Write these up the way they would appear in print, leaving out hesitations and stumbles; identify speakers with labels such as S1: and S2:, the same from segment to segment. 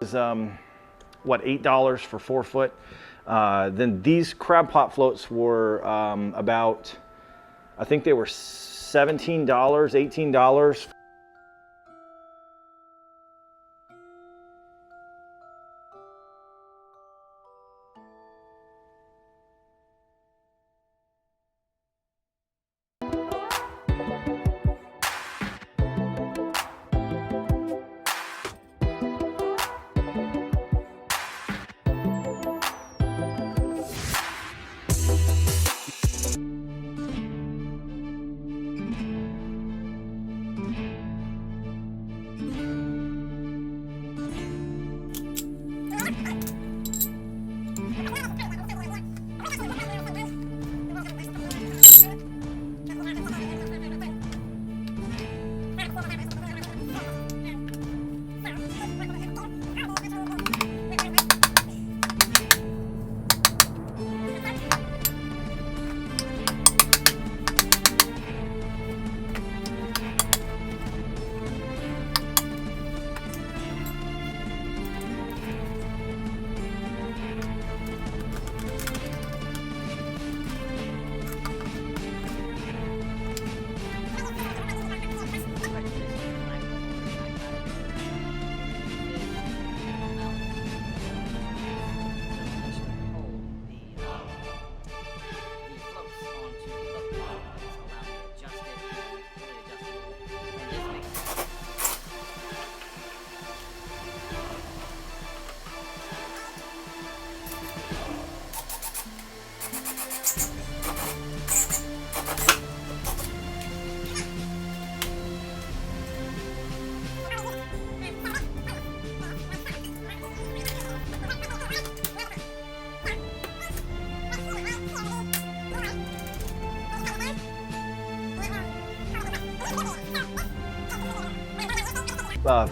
S1: Is what, $8 for 4 foot. Then these crab pot floats were about, I think they were $17, $18.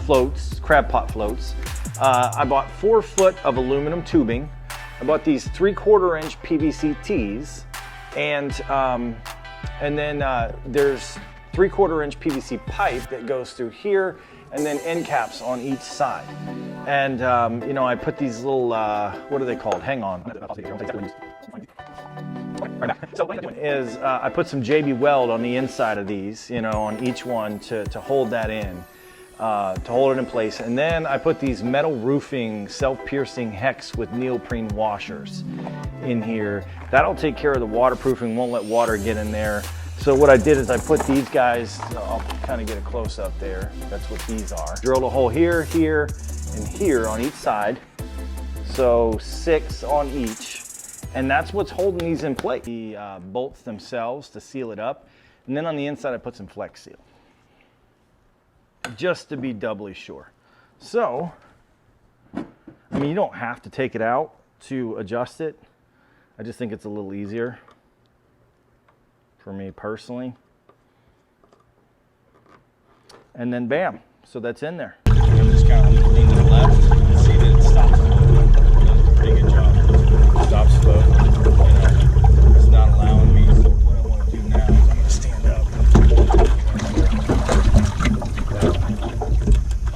S1: Floats, crab pot floats. I bought 4 foot of aluminum tubing. I bought these 3/4 inch PVC tees, and then there's 3/4 inch PVC pipe that goes through here, and then end caps on each side. And you know, I put these little what are they called? Hang on. So what I'm doing is I put some JB Weld on the inside of these, you know, on each one to hold that in. To hold it in place, and then I put these metal roofing self-piercing hex with neoprene washers in here. That'll take care of the waterproofing, won't let water get in there. So what I did is I put these guys, I'll kind of get a close-up there, that's what these are. Drilled a hole here, here, and here on each side, so 6 on each, and that's what's holding these in place. The bolts themselves to seal it up, and then on the inside I put some Flex Seal, just to be doubly sure. So, I mean, you don't have to take it out to adjust it. I just think it's a little easier for me personally. And then bam, so that's in there. I'm just kind of leaning to the left and see that it stops flow. Does a pretty good job. Stops flow. You know, it's not allowing me. So what I want to do now is I'm going to stand up.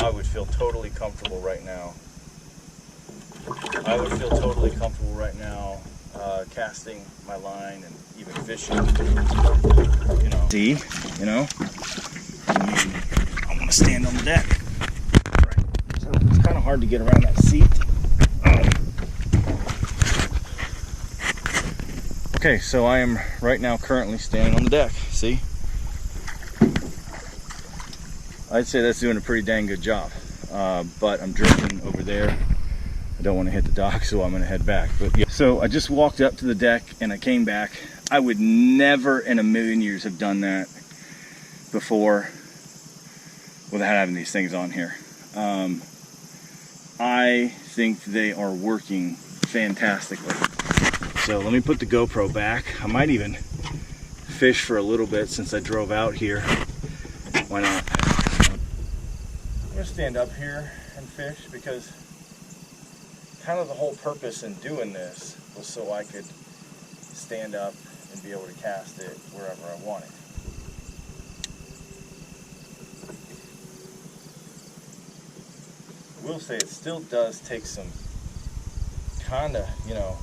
S1: I would feel totally comfortable right now. I would feel totally comfortable right now casting my line and even fishing. You know, see, you know, I want to stand on the deck. Right. So it's kind of hard to get around that seat. Okay, so I am right now currently standing on the deck. See? I'd say that's doing a pretty dang good job, but I'm drifting over there. I don't want to hit the dock, so I'm going to head back. But yeah. So I just walked up to the deck and I came back. I would never in a million years have done that before without having these things on here. I think they are working fantastically. So let me put the GoPro back. I might even fish for a little bit since I drove out here. Why not? I'm gonna stand up here and fish because kind of the whole purpose in doing this was so I could stand up and be able to cast it wherever I wanted. I will say it still does take some kind of, you know,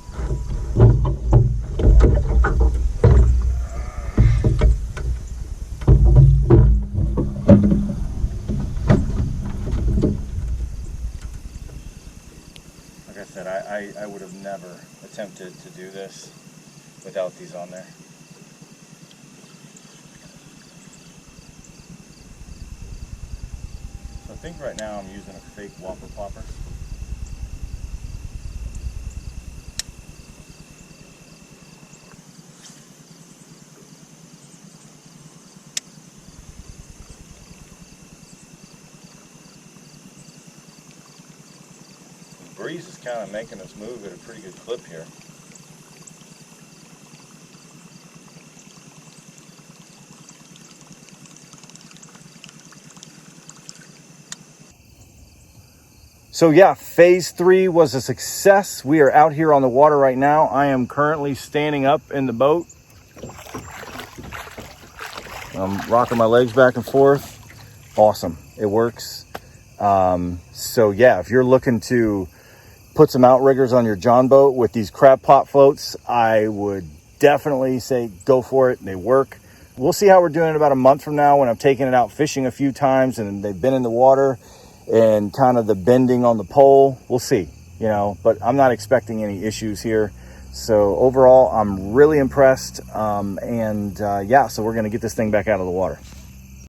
S1: like I said, I would have never attempted to do this without these on there. So I think right now I'm using a fake Whopper Popper. The breeze is kind of making us move at a pretty good clip here. So yeah, phase 3 was a success. We are out here on the water right now. I am currently standing up in the boat. I'm rocking my legs back and forth. Awesome, it works. So yeah, if you're looking to put some outriggers on your John boat with these crab pot floats, I would definitely say go for it. They work. We'll see how we're doing in about a month from now when I've taken it out fishing a few times and they've been in the water and kind of the bending on the pole. We'll see, you know, but I'm not expecting any issues here. So overall, I'm really impressed. Yeah, so we're going to get this thing back out of the water.